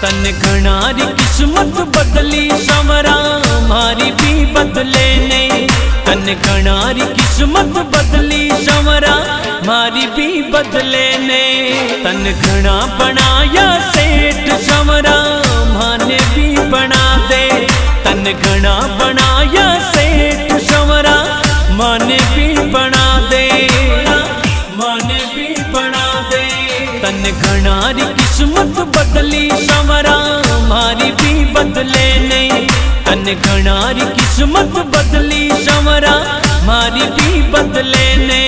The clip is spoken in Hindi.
तन घणारी किस्मत बदली संवरा मारी भी बदले ने। तन घणारी किस्मत बदली संवरा मारी भी बदले ने। तन घना बनाया सेठ संवरा माने भी बना दे। तन घना बनाया सेठ संवरा माने भी बना दे, माने भी बना दे। तन घणारी किस्मत बदली संवरा मारी भी बदले ने। तन घणारी किस्मत बदली संवरा मारी भी बदले ने।